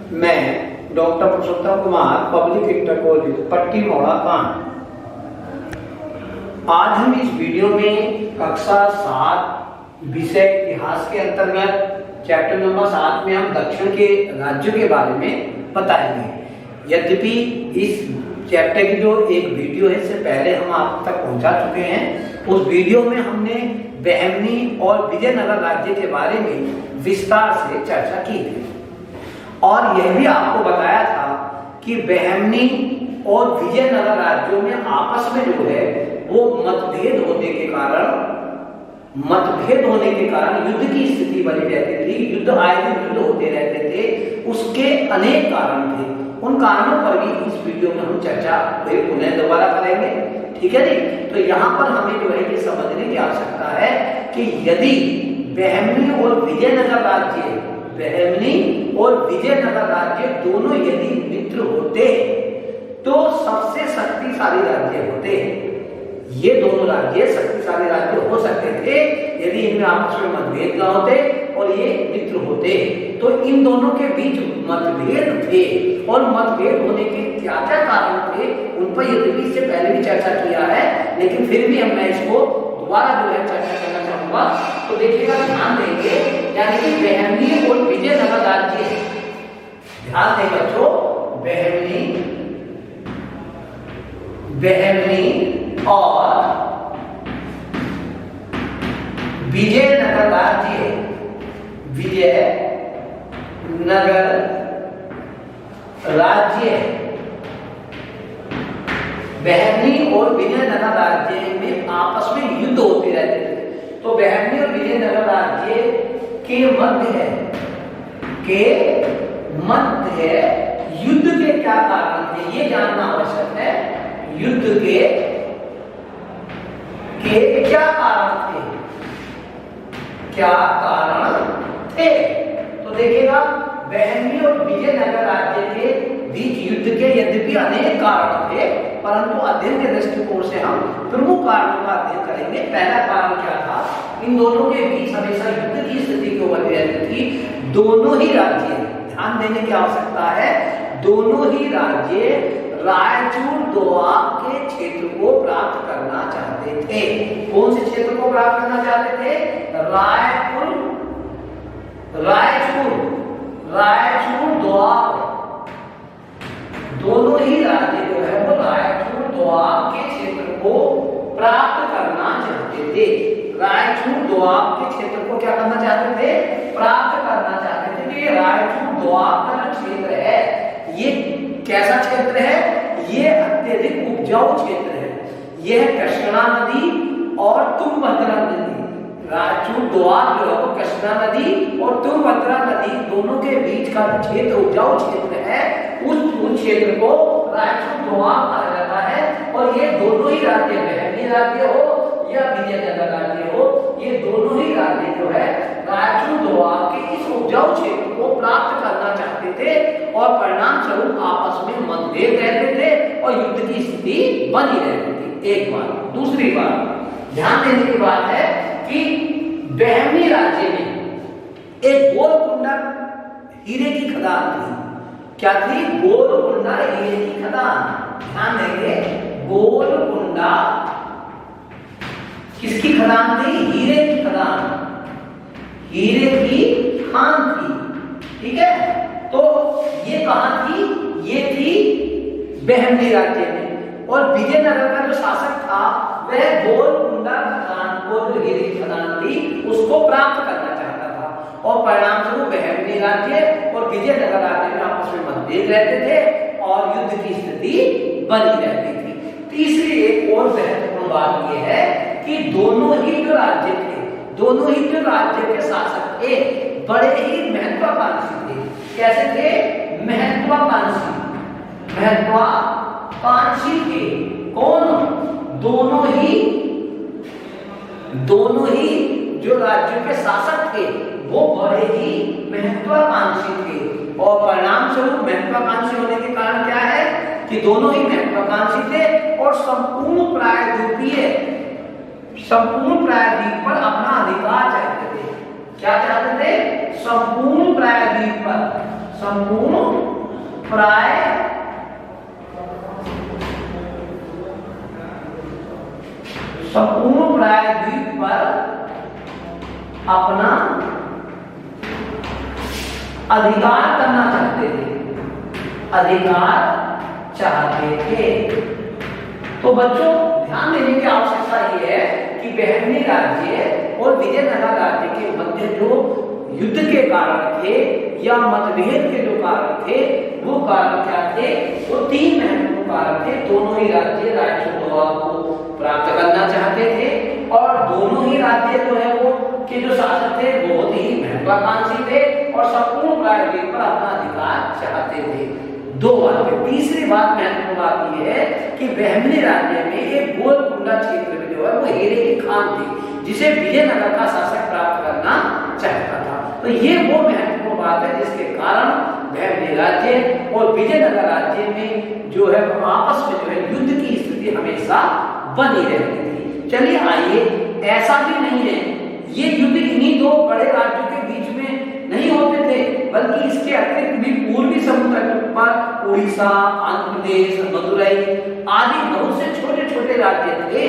मैं डॉक्टर पुरुषोत्तम Kumar, public inter college पट्टी मोड़ा कान। आज हम इस वीडियो में कक्षा 7 विषय इतिहास के अंतर्गत चैप्टर नंबर 7 में हम दक्षिण के राज्यों के बारे में बताएंगे। यद्यपि इस चैप्टर की जो एक वीडियो है इससे पहले हम आप तक पहुंचा चुके हैं। उस वीडियो में हमने बहमनी और विजयनगर राज्य के बारे में विस्तार से चर्चा की थी और यह भी आपको बताया था कि बहमनी और विजयनगर राज्यों में आपस में जो है वो मतभेद होने के कारण युद्ध की स्थिति बनी रहती थी। युद्ध आए दिन युद्ध होते रहते थे। उसके अनेक कारण थे। उन कारणों पर भी इस वीडियो में हम चर्चा पुनः दोबारा करेंगे। ठीक है जी। तो यहाँ पर हमें जो है ये समझने की आवश्यकता है कि यदि बहमनी और विजयनगर राज्य दोनों यदि मित्र होते तो सबसे शक्तिशाली राज्य होते। ये दोनों राज्य शक्तिशाली राज्य हो सकते थे यदि इनमें आपस में मतभेद न होते और ये मित्र होते। तो इन दोनों के बीच मतभेद थे और मतभेद होने के क्या क्या कारण थे उन पर यद्यपि इससे पहले भी चर्चा किया है, लेकिन फिर भी मैं इसको दोबारा जो है चर्चा करना चाहूंगा। तो देखिएगा, ध्यान देंगे, यानी कि बहमनी और विजयनगर राज्य, ध्यान दें बच्चों, बहमनी और विजयनगर राज्य, बहमनी और विजयनगर राज्य में आपस में युद्ध होते रहते थे। तो बहमनी और विजयनगर राज्य के मध्य युद्ध के क्या कारण थे ये जानना आवश्यक है। युद्ध के क्या कारण थे। तो देखिएगा, बहमनी और विजयनगर राज्य के बीच युद्ध के यद्यपि अनेक कारण थे, परंतु अध्ययन के दृष्टिकोण से हम प्रमुख कारणों का अध्ययन करेंगे। पहला कारण क्या था? इन दोनों के बीच हमेशा युद्ध की स्थिति क्यों बनी रहती थी? दोनों ही राज्य, ध्यान देने की आवश्यकता है, दोनों ही राज्य रायचूर दोआब के क्षेत्र को प्राप्त करना चाहते थे। कौन से क्षेत्र को प्राप्त करना चाहते थे? रायचूर दोआब। दोनों ही राज्य जो है वो रायचूर दोआब के क्षेत्र को प्राप्त करना चाहते थे। रायचूर दोआब के क्षेत्र को क्या करना चाहते थे? प्राप्त करना चाहते थे। तो ये रायचूर दोआब का जो क्षेत्र है ये कैसा क्षेत्र है? ये अत्यधिक उपजाऊ क्षेत्र है। यह कृष्णा नदी और तुंगभद्रा नदी, रायचूर दोआब जो है वो कृष्णा नदी और तुंगभद्रा नदी दोनों के बीच का क्षेत्र उपजाऊ क्षेत्र है। उस क्षेत्र को रायचूर दोआब कहा जाता है। और ये दोनों ही राज्य, बहमनी राज्य हो या विजयनगर राज्य हो, ये दोनों ही राज्य जो है रायचूर दोआब के इस उपजाऊ क्षेत्र को प्राप्त करना चाहते थे और परिणाम स्वरूप आपस में मतभेद रहते थे और युद्ध की स्थिति बनी रहती थी। एक बात। दूसरी बात ध्यान देने की बात है कि बहमनी राज्य में एक गोलकुंडा हीरे की खदान थी। क्या थी? गोलकुंडा हीरे की खदान। ध्यान देंगे, गोलकुंडा किसकी खदान थी? हीरे की खदान, हीरे की खान थी। ठीक है। तो ये कहां थी? ये थी बहमनी राज्य में। और विजयनगर का जो शासक था वह गोलकुंडा खदान को, जो हीरे की खदान थी, उसको प्राप्त करना चाहता था और परिणाम स्वरूप बहमनी राज्य और विजयनगर राज्य में आपस में मतभेद रहते थे और युद्ध की स्थिति बनी रहती थी। तीसरी एक और महत्वपूर्ण बात यह है कि दोनों ही जो राज्य के शासक थे बड़े ही महत्वाकांक्षी थे। कैसे थे? महत्वाकांक्षी थे। कौन? दोनों ही जो राज्यों के शासक थे वो बड़े ही महत्वाकांक्षी थे। और परिणाम स्वरूप महत्वाकांक्षी होने के कारण क्या है कि दोनों ही महत्वाकांक्षी थे और संपूर्ण प्रायद्वीप पर अपना अधिकार चाहते थे। क्या चाहते थे? संपूर्ण प्रायद्वीप पर संपूर्ण प्राय द्वीप पर अपना अधिकार करना चाहते थे। तो बच्चों ध्यान देने की आवश्यकता ये है कि बहमनी राज्य और विजयनगर राज्य के मध्य जो युद्ध के कारण थे या मतभेद के जो कारण थे वो कारण क्या थे? वो तीन महत्वपूर्ण कारण थे। दोनों ही राज्य रायचूर दोआब को प्राप्त करना चाहते थे और दोनों ही राज्य जो है वो के जो शासक थे बहुत ही महत्वाकांक्षी थे और संपूर्ण प्राय द्वीप पर अपना अधिकार चाहते थे। दो बात। तीसरी बात महत्वपूर्ण बात यह है कि बहमनी राज्य में एक गोलकुंडा क्षेत्र में जो है वो हीरे की खान थी जिसे विजयनगर का शासक प्राप्त करना चाहता था। तो ये वो महत्वपूर्ण बात है जिसके कारण बहमनी राज्य और विजयनगर राज्य में जो है आपस में जो है युद्ध की स्थिति हमेशा बनी रहती थी। चलिए आइए, ऐसा भी नहीं है ये युद्ध इन्हीं दो बड़े राज्यों के बीच में नहीं होते थे बल्कि इसके अतिरिक्त भी पूर्वी समुद्र पर उड़ीसा, आंध्र प्रदेश, मदुरई आदि बहुत से छोटे छोटे राज्य थे।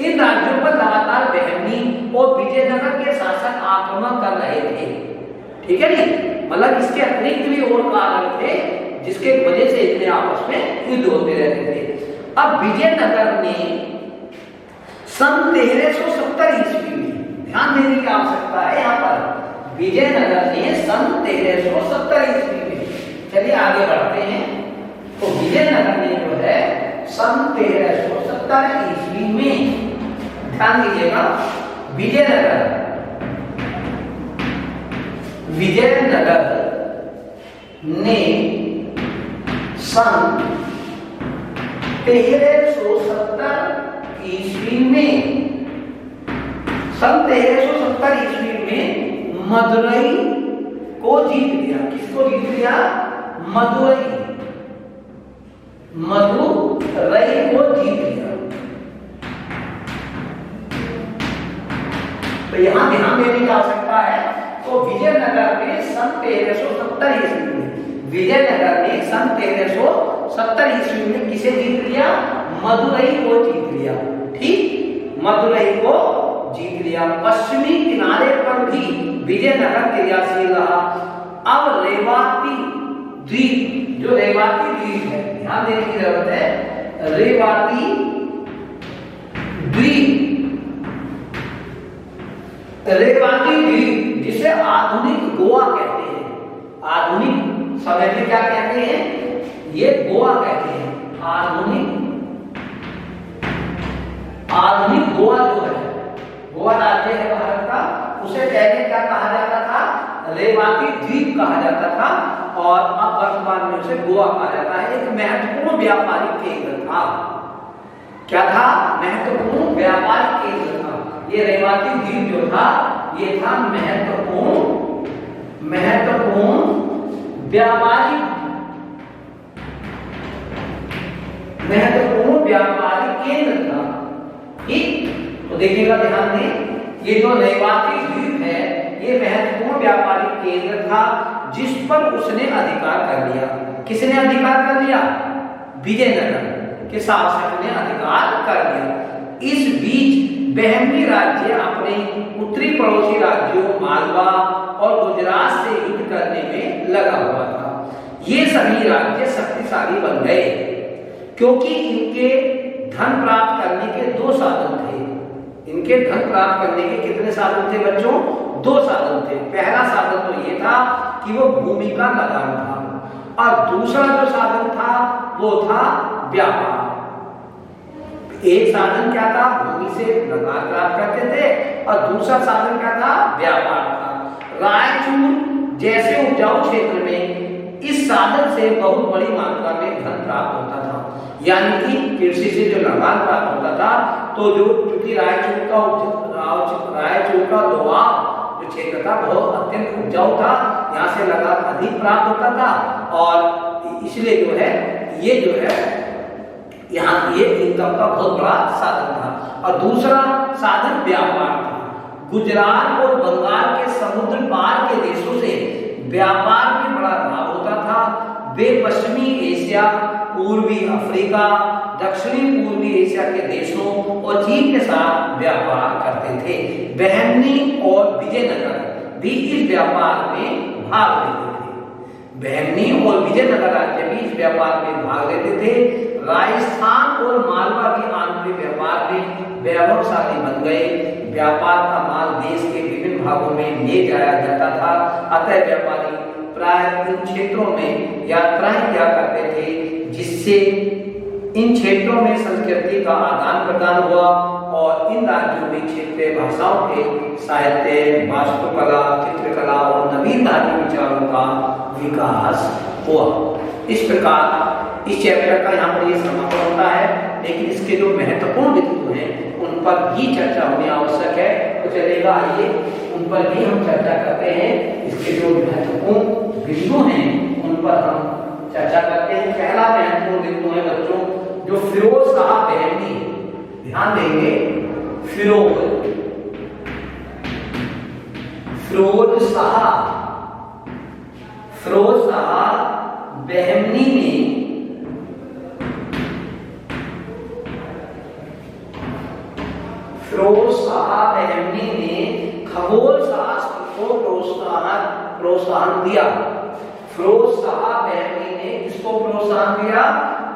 इन राज्यों पर लगातार बहमनी और विजयनगर के शासक आक्रमण कर रहे थे। ठीक है नी, मतलब इसके अतिरिक्त भी और कारण थे जिसके वजह से इतने आपस में युद्ध होते रहते थे। अब विजयनगर ने सन 1370 ईस्वी में ध्यान देने की आवश्यकता है यहाँ पर। विजयनगर ने सन 1370 ईस्वी में, चलिए आगे बढ़ते हैं। तो विजयनगर ने जो है सन 1370 ईस्वी में, ध्यान दीजिएगा, विजयनगर ने सन 1370 ईस्वी में मदुरई को जीत लिया। किसको जीत लिया? मदुरई को जीत लिया। तो यहां ध्यान देने की आवश्यकता है। तो विजयनगर ने सन 1370 ईस्वी में किसे जीत लिया? मदुरई को जीत लिया। ठीक, मदुरई को जीत लिया। पश्चिमी किनारे पर भी विजयनगर क्रियाशील रहा। अब रेवाती द्वीप, जो रेवाती द्वीप है, ध्यान देने की जरूरत है। रेवाती द्वीप जिसे आधुनिक गोवा कहते हैं, आधुनिक समय में क्या कहते हैं? ये गोवा कहते हैं। आधुनिक गोवा जो है, गोवा राज्य है भारत का, उसे पहले क्या कहा जाता था? रेवाती द्वीप कहा जाता था और अब वर्तमान में उसे गोवा कहा जाता है। एक महत्वपूर्ण व्यापारिक केंद्र था। क्या था? महत्वपूर्ण व्यापारिक केंद्र था। ये रेवाती द्वीप जो था ये था महत्वपूर्ण व्यापारिक केंद्र था। ठीक, तो देखिएगा, ध्यान दें, ये जो रेवाती द्वीप है ये महत्वपूर्ण व्यापारिक केंद्र था जिस पर उसने अधिकार कर लिया। किसने अधिकार कर लिया? विजयनगर के शासक ने अधिकार कर लिया। इस बीच बहमनी राज्य अपने उत्तरी पड़ोसी राज्यों मालवा और गुजरात से युद्ध करने में लगा हुआ था। ये सभी राज्य शक्तिशाली बन गए क्योंकि इनके धन प्राप्त करने के दो साधन थे। इनके धन प्राप्त करने के कितने साधन थे बच्चों? दो साधन थे। पहला साधन तो ये था कि वो भूमि का लगान था और दूसरा जो साधन था वो था व्यापार। एक साधन क्या था? भूमि से लगान प्राप्त करते थे और दूसरा साधन क्या था? व्यापार था। रायचूर जैसे उपजाऊ क्षेत्र में इस साधन से बहुत बड़ी मात्रा में धन प्राप्त होता था। यानी कि कृषि से जो लगान प्राप्त होता था, तो जो क्योंकि रायचूर का दोआब जो क्षेत्र था बहुत अत्यंत उपजाऊ था, यहाँ से लगान अधिक प्राप्त होता था और इसलिए जो है ये जो है यहाँ ये इनकम का बहुत बड़ा साधन था। और दूसरा साधन व्यापार था। गुजरात और बंगाल के समुद्र पार के देशों से व्यापार में बड़ा लाभ वे पश्चिमी एशिया, पूर्वी अफ्रीका, दक्षिणी पूर्वी एशिया के देशों और चीन के साथ व्यापार करते थे। बहमनी और विजयनगर भी इस व्यापार में भाग लेते थे। बहमनी और विजयनगर राज्य भी इस व्यापार में भाग लेते थे। राजस्थान और मालवा के आंतरिक व्यापार में वैभवशाली बन गए। व्यापार का माल देश के विभिन्न भागों में ले जाया जाता था, अतः व्यापारी प्राय इन क्षेत्रों में यात्राएं किया करते थे, जिससे इन क्षेत्रों में संस्कृति का आदान प्रदान हुआ और इन राज्यों में क्षेत्रीय भाषाओं के साहित्य, वास्तुकला, चित्रकला और नवीन धार्मिक विचारों का विकास हुआ। इस प्रकार इस चैप्टर का यहाँ पर ये समापन होता है, लेकिन इसके जो महत्वपूर्ण बिंदु हैं उन पर भी चर्चा होनी आवश्यक है। तो चलेगा, आइए उन पर भी हम चर्चा करते हैं। इसके जो महत्वपूर्ण बिंदु हैं उन पर हम चर्चा करते हैं। पहला महत्वपूर्ण बिंदु है बच्चों, जो फिरोज शाह बहमनी, ध्यान देंगे, फिरोज शाह बहमनी ने खगोल शास्त्र को प्रोत्साहन दिया। फिरोज शाह बहमनी ने किसको प्रोत्साहन दिया?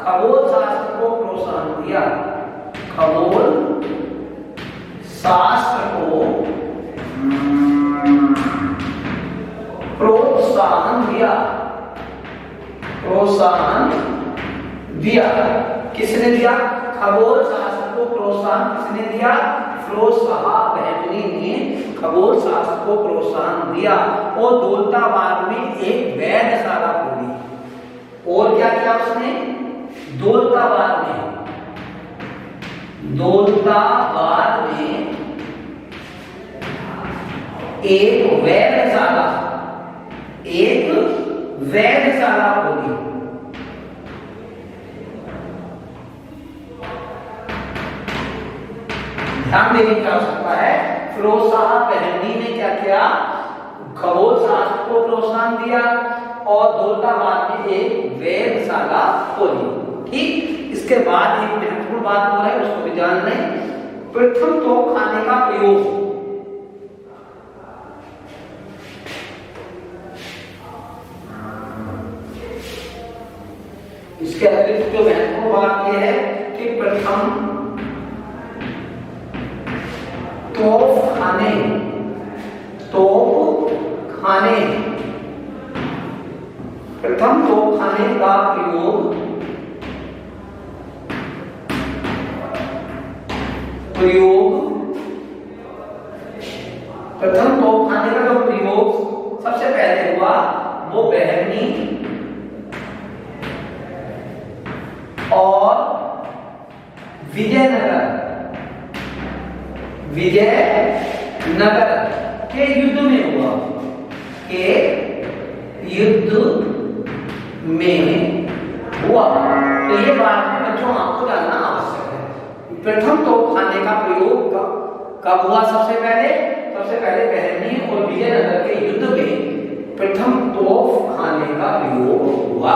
खगोल शास्त्र को प्रोत्साहन दिया। खगोल शास्त्र को प्रोत्साहन दिया। किसने दिया? खगोल शास्त्र को प्रोत्साहन किसने दिया? फिरोज शाह बहमनी ने खगोल शास्त्र को प्रोत्साहन दिया और दौलताबाद में एक वेधशाला खोली। और क्या किया उसने? दौलताबाद में एक वेधशाला खोली। ध्यान देने की आवश्यकता है। फिरोज शाह बहमनी ने क्या किया? खगोल शास्त्र को प्रोत्साहन दिया और दौलताबाद में एक वेधशाला खोली। ठीक, इसके बाद एक महत्वपूर्ण बात हो है, उसको भी जान लें। प्रथम तोपखाने का प्रयोग। इसके अतिरिक्त जो महत्वपूर्ण बात यह है कि प्रथम तोपखाने प्रथम तोपखाने का प्रयोग प्रथम तोपखाने का जो प्रयोग सबसे पहले हुआ वो बहमनी और विजयनगर के युद्ध में हुआ। तो ये बात बच्चों आपको जानना आवश्यक है। प्रथम तोपखाने का प्रयोग कब हुआ? सबसे पहले बहमनी और विजयनगर के युद्ध में प्रथम तोपखाने का प्रयोग हुआ।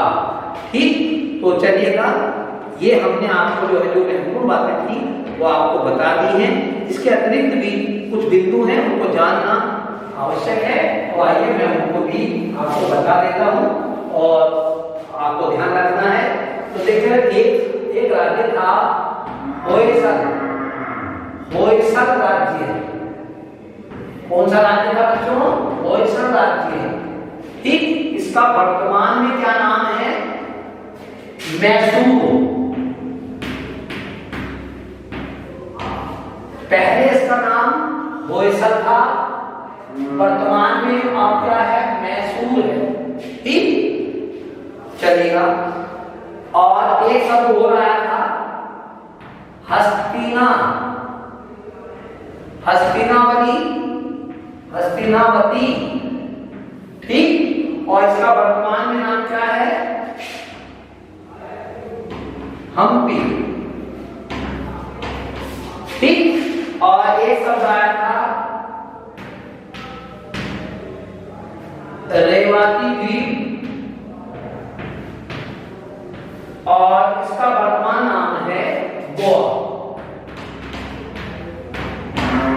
ठीक, तो चलिएगा, ये हमने आपको जो महत्वपूर्ण बातें थी वो आपको बता दी हैं। इसके अतिरिक्त भी कुछ बिंदु हैं, उनको जानना आवश्यक है। तो आइए मैं उनको भी आपको बता देता हूँ और आपको ध्यान रखना है। तो देखिए, एक राज्य था होयसल राज्य। कौन सा राज्य था बच्चों? होयसल राज्य। ठीक, इसका वर्तमान में क्या नाम है? मैसूर। पहले इसका नाम होयसल था, वर्तमान में अब क्या है? मैसूर है। ठीक, चलेगा। और एक शब्द हो रहा था हस्तिनावती। ठीक, और इसका वर्तमान में नाम क्या है? हम्पी। ठीक, और एक शब्द आया था रेवाती द्वीप। और इसका वर्तमान नाम है गोवा।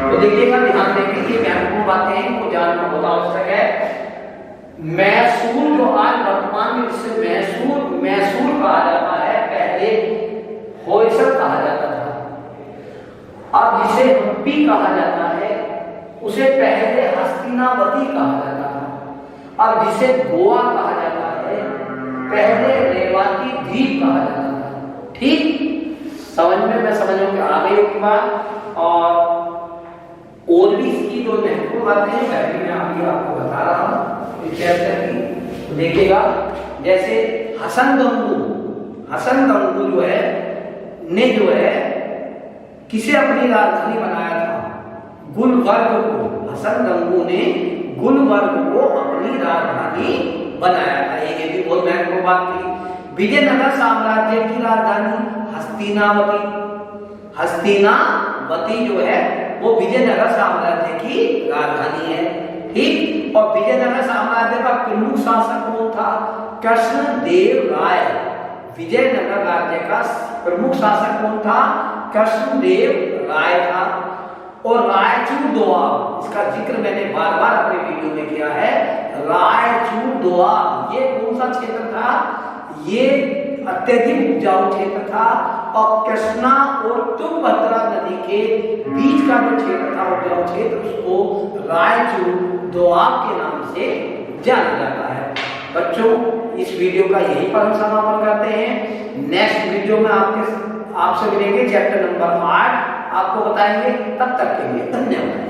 तो देखिएगा, ध्यान देंगे, ये महत्वपूर्ण बातें हैं, इनको जानना बहुत आवश्यक है। मैसूर जो आज वर्तमान में जिसे मैसूर कहा जाता है, पहले होयसर कहा जाता था। अब जिसे हम्पी कहा जाता है उसे पहले हस्तिनावती कहा जाता था। अब जिसे गोवा कहा जाता है पहले रेवाती द्वीप कहा जाता था। ठीक, समझ में मैं समझ में आ गई होगी बात। और भी इसकी जो महत्वपूर्ण बातें हैं वह मैं अभी आपको बता रहा हूँ इस चैप्टर की। तो देखिएगा, जैसे हसन गंगू जो है ने जो है किसे अपनी राजधानी बनाया था? गुलबर्ग को। हसन गंगू ने गुलबर्ग को अपनी राजधानी बनाया था। ये भी बहुत महत्वपूर्ण बात थी। विजयनगर साम्राज्य की राजधानी हस्तिनावती जो है वो विजयनगर साम्राज्य की राजधानी है। ठीक, और विजयनगर साम्राज्य का प्रमुख शासक कौन था? कृष्णदेव राय। विजयनगर राज्य का प्रमुख शासक कौन था? कृष्णदेव राय था। और रायचूर दोआब, इसका जिक्र मैंने बार बार अपने वीडियो में किया है। रायचूर दोआब ये कौन सा क्षेत्र था? ये अत्यधिक उपजाऊ क्षेत्र था और कृष्णा और तुंगभद्रा नदी के बीच का जो क्षेत्र था, उपजाऊ क्षेत्र, उसको रायचूर दोआब के नाम से जाना जाता है। बच्चों, इस वीडियो का यही पर हम समापन करते हैं। नेक्स्ट वीडियो में आपसे मिलेंगे, चैप्टर नंबर 8 आपको बताएंगे। तब तक के लिए धन्यवाद।